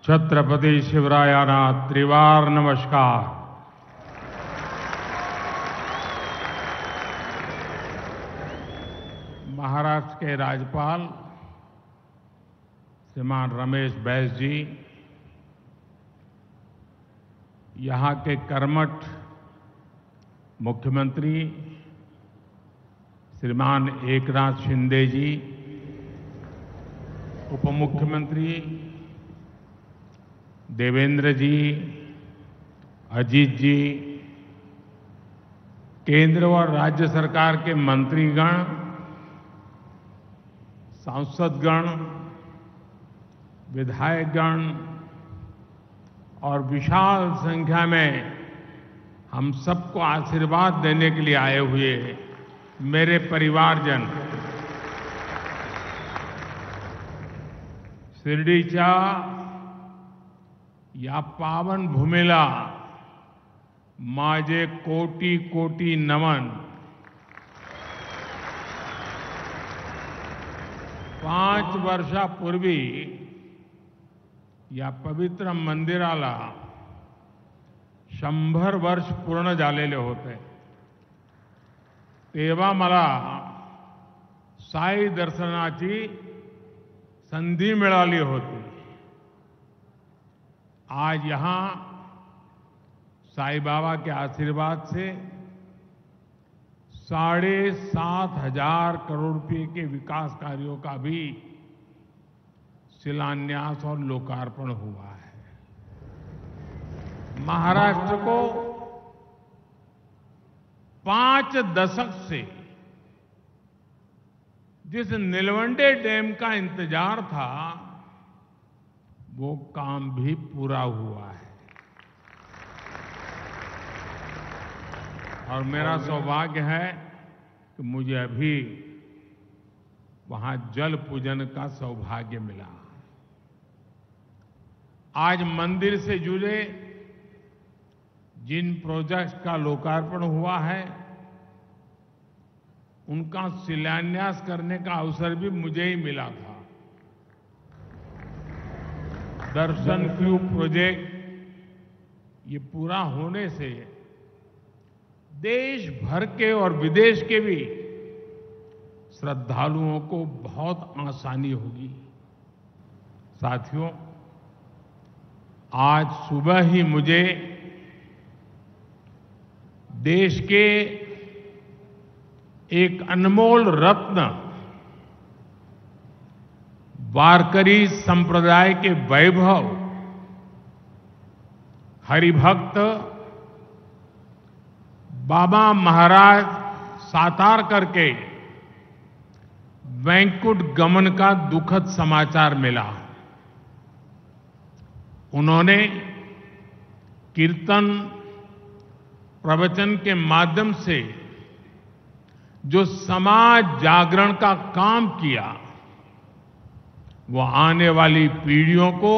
छत्रपति शिवरायाना त्रिवार नमस्कार। महाराष्ट्र के राज्यपाल श्रीमान रमेश बैस जी, यहाँ के कर्मठ मुख्यमंत्री श्रीमान एकनाथ शिंदे जी, उप मुख्यमंत्री देवेंद्र जी, अजीत जी, केंद्र और राज्य सरकार के मंत्रीगण, सांसदगण, विधायकगण और विशाल संख्या में हम सबको आशीर्वाद देने के लिए आए हुए मेरे परिवारजन, शिर्डीच्या या पावन भूमीला माझे कोटी कोटी नमन। 5 वर्षापूर्वी या पवित्र मंदिराला 100 वर्ष पूर्ण झालेले होते। तेव्हा मला साई दर्शनाची संधी मिळाली होती। आज यहां साईं बाबा के आशीर्वाद से 7,500 करोड़ रुपए के विकास कार्यों का भी शिलान्यास और लोकार्पण हुआ है। महाराष्ट्र को 5 दशक से जिस नीलवंडे डैम का इंतजार था, वो काम भी पूरा हुआ है और मेरा सौभाग्य है कि मुझे अभी वहां जल पूजन का सौभाग्य मिला। आज मंदिर से जुड़े जिन प्रोजेक्ट्स का लोकार्पण हुआ है, उनका शिलान्यास करने का अवसर भी मुझे ही मिला था। दर्शन क्यू प्रोजेक्ट ये पूरा होने से देश भर के और विदेश के भी श्रद्धालुओं को बहुत आसानी होगी। साथियों, आज सुबह ही मुझे देश के एक अनमोल रत्न वारकरी संप्रदाय के वैभव, हरिभक्त बाबा महाराज सातारकर के वैकुंठ गमन का दुखद समाचार मिला। उन्होंने कीर्तन प्रवचन के माध्यम से जो समाज जागरण का काम किया, वो आने वाली पीढ़ियों को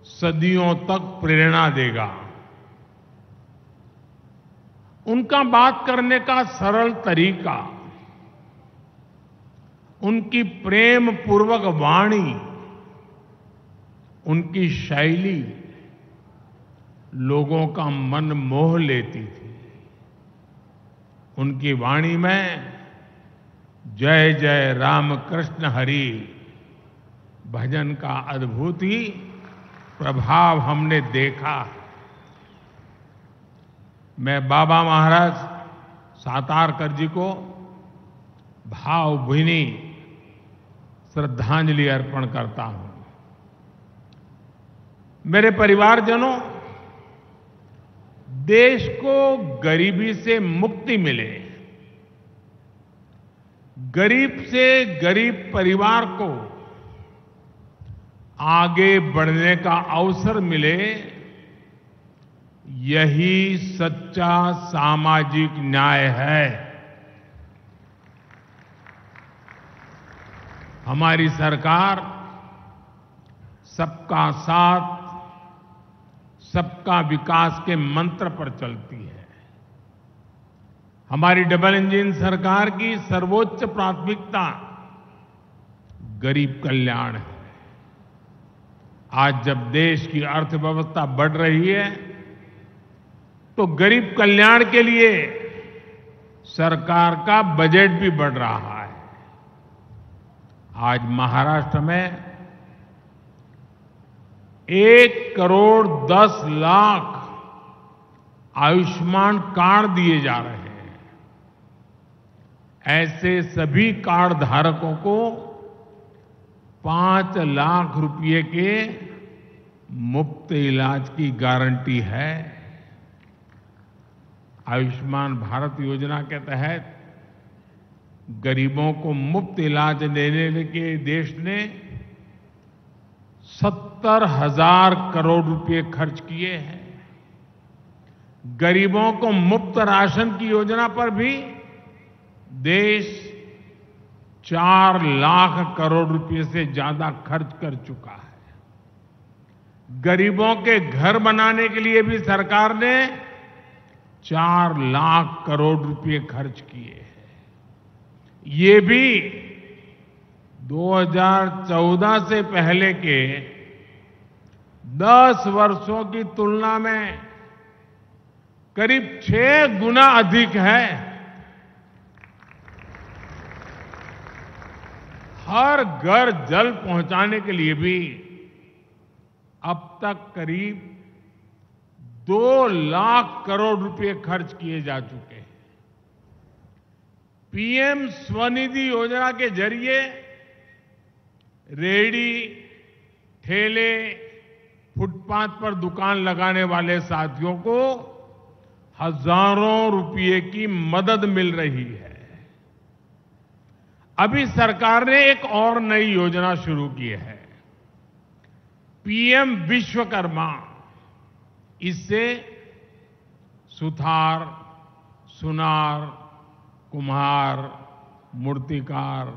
सदियों तक प्रेरणा देगा। उनका बात करने का सरल तरीका, उनकी प्रेम पूर्वक वाणी, उनकी शैली लोगों का मन मोह लेती थी। उनकी वाणी में जय जय राम कृष्ण हरि भजन का अद्भुत ही प्रभाव हमने देखा। मैं बाबा महाराज सातारकर जी को भावभीनी श्रद्धांजलि अर्पण करता हूं। मेरे परिवारजनों, देश को गरीबी से मुक्ति मिले, गरीब से गरीब परिवार को आगे बढ़ने का अवसर मिले, यही सच्चा सामाजिक न्याय है। हमारी सरकार सबका साथ, सबका विकास के मंत्र पर चलती है। हमारी डबल इंजन सरकार की सर्वोच्च प्राथमिकता गरीब कल्याण है। आज जब देश की अर्थव्यवस्था बढ़ रही है तो गरीब कल्याण के लिए सरकार का बजट भी बढ़ रहा है। आज महाराष्ट्र में 1,10,00,000 आयुष्मान कार्ड दिए जा रहे हैं। ऐसे सभी कार्ड धारकों को 5 लाख रुपए के मुफ्त इलाज की गारंटी है। आयुष्मान भारत योजना के तहत गरीबों को मुफ्त इलाज देने के देश ने 70,000 करोड़ रुपए खर्च किए हैं। गरीबों को मुफ्त राशन की योजना पर भी देश 4 लाख करोड़ रुपए से ज्यादा खर्च कर चुका है। गरीबों के घर बनाने के लिए भी सरकार ने 4 लाख करोड़ रुपए खर्च किए हैं। ये भी 2014 से पहले के 10 वर्षों की तुलना में करीब 6 गुना अधिक है। हर घर जल पहुंचाने के लिए भी अब तक करीब 2 लाख करोड़ रुपए खर्च किए जा चुके हैं। पीएम स्वनिधि योजना के जरिए रेहड़ी, ठेले, फुटपाथ पर दुकान लगाने वाले साथियों को हजारों रुपए की मदद मिल रही है। अभी सरकार ने एक और नई योजना शुरू की है, पीएम विश्वकर्मा। इससे सुथार, सुनार, कुम्हार, मूर्तिकार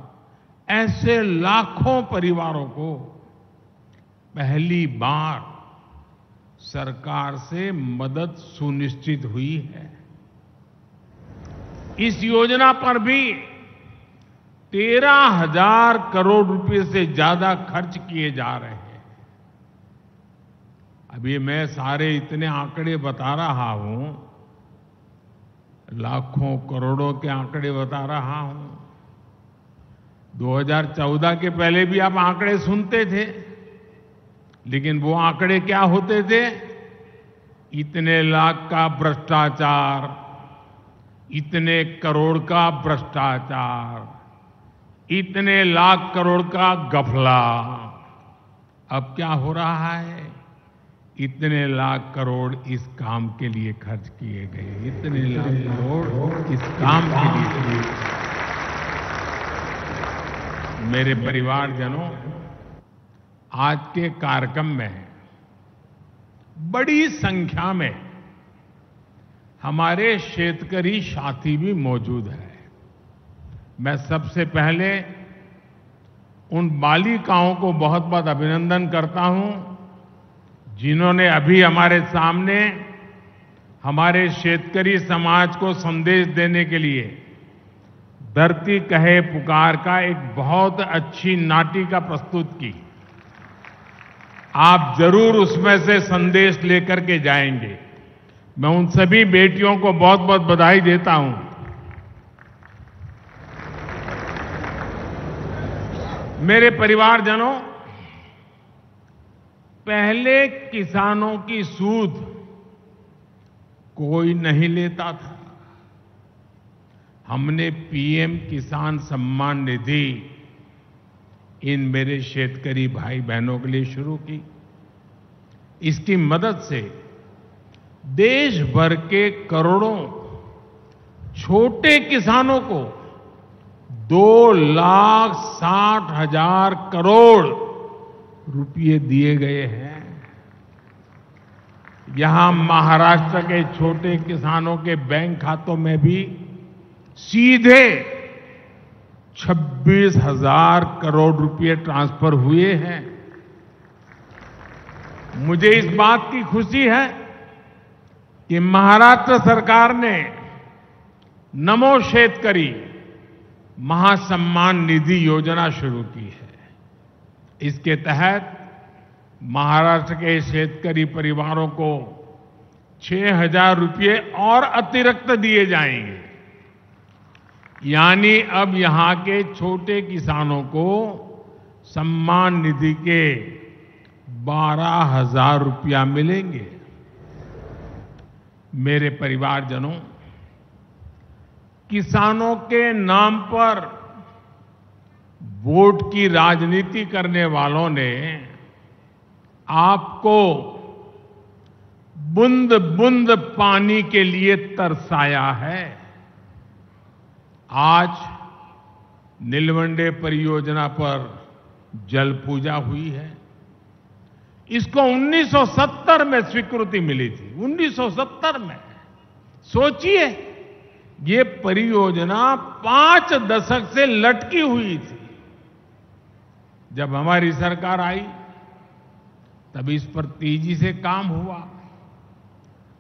ऐसे लाखों परिवारों को पहली बार सरकार से मदद सुनिश्चित हुई है। इस योजना पर भी 13,000 करोड़ रुपए से ज्यादा खर्च किए जा रहे हैं। अभी मैं सारे इतने आंकड़े बता रहा हूं, लाखों करोड़ों के आंकड़े बता रहा हूं। 2014 के पहले भी आप आंकड़े सुनते थे, लेकिन वो आंकड़े क्या होते थे? इतने लाख का भ्रष्टाचार, इतने करोड़ का भ्रष्टाचार, इतने लाख करोड़ का गफला। अब क्या हो रहा है? इतने लाख करोड़ इस काम के लिए खर्च किए गए, इतने लाख करोड़ इस काम के लिए। मेरे परिवारजनों, आज के कार्यक्रम में बड़ी संख्या में हमारे शेतकरी साथी भी मौजूद हैं। मैं सबसे पहले उन बालिकाओं को बहुत बहुत अभिनंदन करता हूं जिन्होंने अभी हमारे सामने हमारे शेतकरी समाज को संदेश देने के लिए धरती कहे पुकार का एक बहुत अच्छी नाटिका प्रस्तुत की। आप जरूर उसमें से संदेश लेकर के जाएंगे। मैं उन सभी बेटियों को बहुत बहुत बधाई देता हूं। मेरे परिवारजनों, पहले किसानों की सूद कोई नहीं लेता था। हमने पीएम किसान सम्मान निधि इन मेरे शेतकरी भाई बहनों के लिए शुरू की। इसकी मदद से देश भर के करोड़ों छोटे किसानों को 2,60,000 करोड़ रुपए दिए गए हैं। यहां महाराष्ट्र के छोटे किसानों के बैंक खातों में भी सीधे 26,000 करोड़ रुपए ट्रांसफर हुए हैं। मुझे इस बात की खुशी है कि महाराष्ट्र सरकार ने नमो शेतकरी महासम्मान निधि योजना शुरू की है। इसके तहत महाराष्ट्र के शेतकरी परिवारों को 6,000 रुपये और अतिरिक्त दिए जाएंगे। यानी अब यहां के छोटे किसानों को सम्मान निधि के 12,000 रुपया मिलेंगे। मेरे परिवारजनों, किसानों के नाम पर वोट की राजनीति करने वालों ने आपको बूंद बूंद पानी के लिए तरसाया है। आज नीलवंडे परियोजना पर जल पूजा हुई है। इसको 1970 में स्वीकृति मिली थी। 1970 में। सोचिए, ये परियोजना 5 दशक से लटकी हुई थी। जब हमारी सरकार आई तब इस पर तेजी से काम हुआ।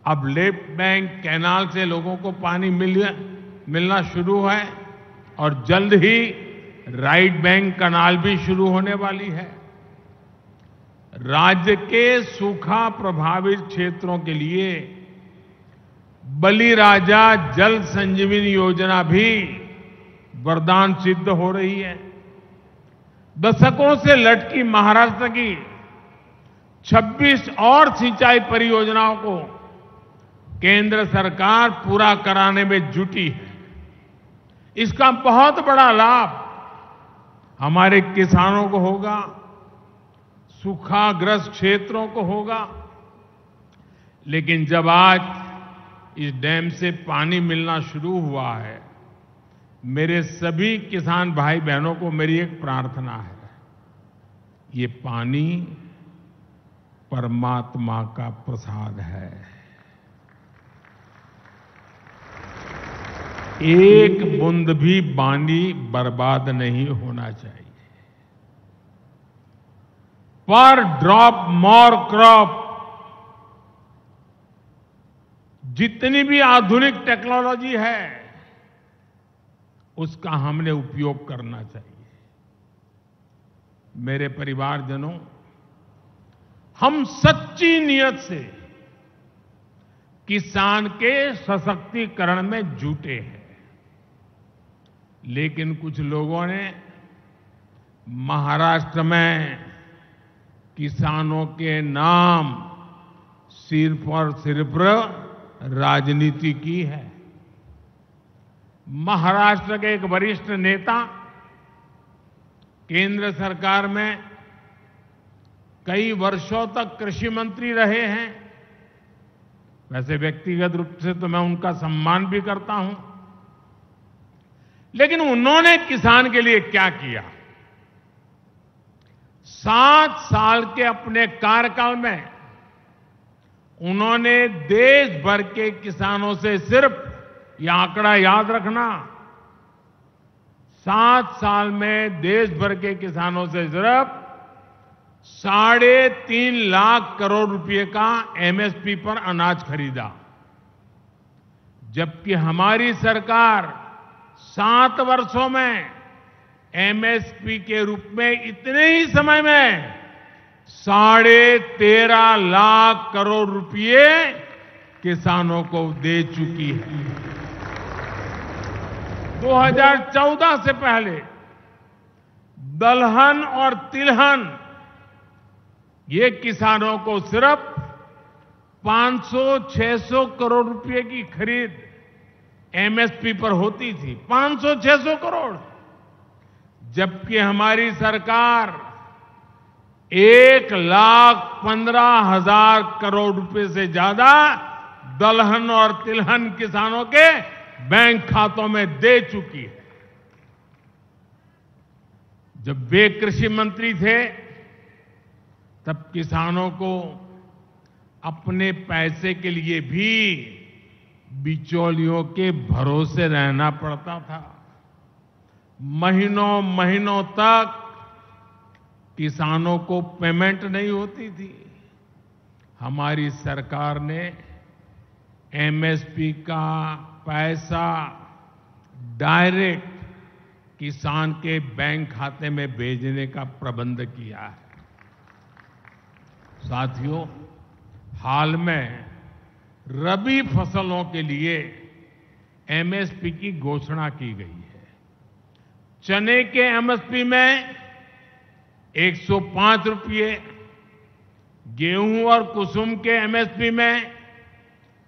अब लेफ्ट बैंक कैनाल से लोगों को पानी मिलना शुरू है और जल्द ही राइट बैंक कैनाल भी शुरू होने वाली है। राज्य के सूखा प्रभावित क्षेत्रों के लिए बलिराजा जल संजीवनी योजना भी वरदान सिद्ध हो रही है। दशकों से लटकी महाराष्ट्र की 26 और सिंचाई परियोजनाओं को केंद्र सरकार पूरा कराने में जुटी है। इसका बहुत बड़ा लाभ हमारे किसानों को होगा, सूखाग्रस्त क्षेत्रों को होगा। लेकिन जब आज इस डैम से पानी मिलना शुरू हुआ है, मेरे सभी किसान भाई बहनों को मेरी एक प्रार्थना है। ये पानी परमात्मा का प्रसाद है। एक बूंद भी पानी बर्बाद नहीं होना चाहिए। पर ड्रॉप मोर क्रॉप। जितनी भी आधुनिक टेक्नोलॉजी है उसका हमने उपयोग करना चाहिए। मेरे परिवारजनों, हम सच्ची नियत से किसान के सशक्तिकरण में जुटे हैं। लेकिन कुछ लोगों ने महाराष्ट्र में किसानों के नाम सिर्फ और सिर्फ राजनीति की है। महाराष्ट्र के एक वरिष्ठ नेता केंद्र सरकार में कई वर्षों तक कृषि मंत्री रहे हैं। वैसे व्यक्तिगत रूप से तो मैं उनका सम्मान भी करता हूं, लेकिन उन्होंने किसान के लिए क्या किया? 7 साल के अपने कार्यकाल में उन्होंने देश भर के किसानों से सिर्फ, यह आंकड़ा याद रखना, 7 साल में देश भर के किसानों से सिर्फ 3.5 लाख करोड़ रुपए का एमएसपी पर अनाज खरीदा। जबकि हमारी सरकार 7 वर्षों में एमएसपी के रूप में इतने ही समय में 13.5 लाख करोड़ रुपए किसानों को दे चुकी है। 2014 से पहले दलहन और तिलहन ये किसानों को सिर्फ 500-600 करोड़ रुपए की खरीद एमएसपी पर होती थी। 500-600 करोड़। जबकि हमारी सरकार 1,15,000 करोड़ रुपए से ज्यादा दलहन और तिलहन किसानों के बैंक खातों में दे चुकी है। जब वे कृषि मंत्री थे तब किसानों को अपने पैसे के लिए भी बिचौलियों के भरोसे रहना पड़ता था। महीनों महीनों तक किसानों को पेमेंट नहीं होती थी। हमारी सरकार ने एमएसपी का पैसा डायरेक्ट किसान के बैंक खाते में भेजने का प्रबंध किया है। साथियों, हाल में रबी फसलों के लिए एमएसपी की घोषणा की गई है। चने के एमएसपी में 105 रुपये, गेहूं और कुसुम के एमएसपी में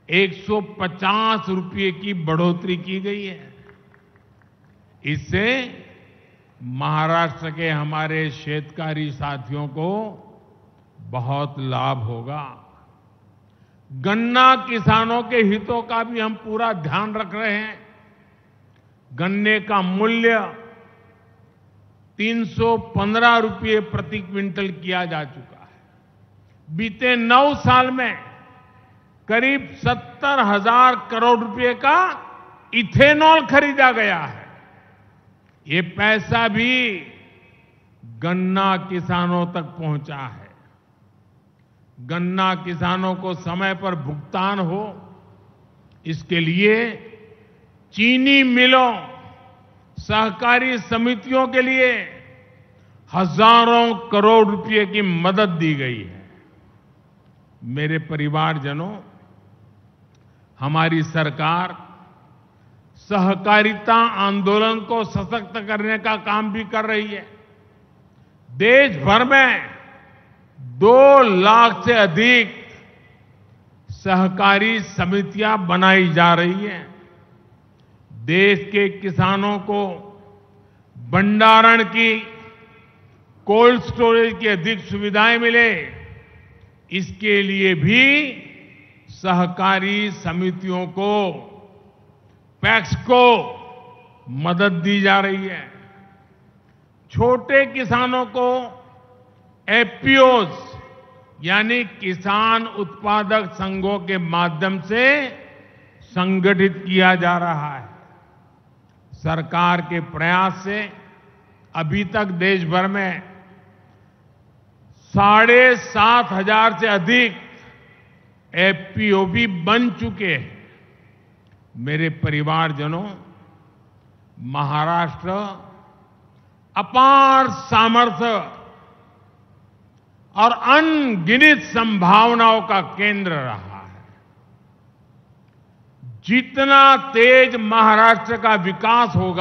150 रुपये की बढ़ोतरी की गई है। इससे महाराष्ट्र के हमारे शेतकारी साथियों को बहुत लाभ होगा। गन्ना किसानों के हितों का भी हम पूरा ध्यान रख रहे हैं। गन्ने का मूल्य 315 रुपये प्रति क्विंटल किया जा चुका है। बीते 9 साल में करीब 70,000 करोड़ रुपए का इथेनॉल खरीदा गया है। ये पैसा भी गन्ना किसानों तक पहुंचा है। गन्ना किसानों को समय पर भुगतान हो, इसके लिए चीनी मिलों, सहकारी समितियों के लिए हजारों करोड़ रुपए की मदद दी गई है। मेरे परिवारजनों, हमारी सरकार सहकारिता आंदोलन को सशक्त करने का काम भी कर रही है। देश भर में 2 लाख से अधिक सहकारी समितियां बनाई जा रही हैं। देश के किसानों को भंडारण की, कोल्ड स्टोरेज की अधिक सुविधाएं मिले, इसके लिए भी सहकारी समितियों को, पैक्स को मदद दी जा रही है। छोटे किसानों को एफपीओज यानी किसान उत्पादक संघों के माध्यम से संगठित किया जा रहा है। सरकार के प्रयास से अभी तक देश भर में 7,500 से अधिक एफपीओ भी बन चुके हैं। मेरे परिवारजनों, महाराष्ट्र अपार सामर्थ्य और अनगिनत संभावनाओं का केंद्र रहा है। जितना तेज महाराष्ट्र का विकास होगा,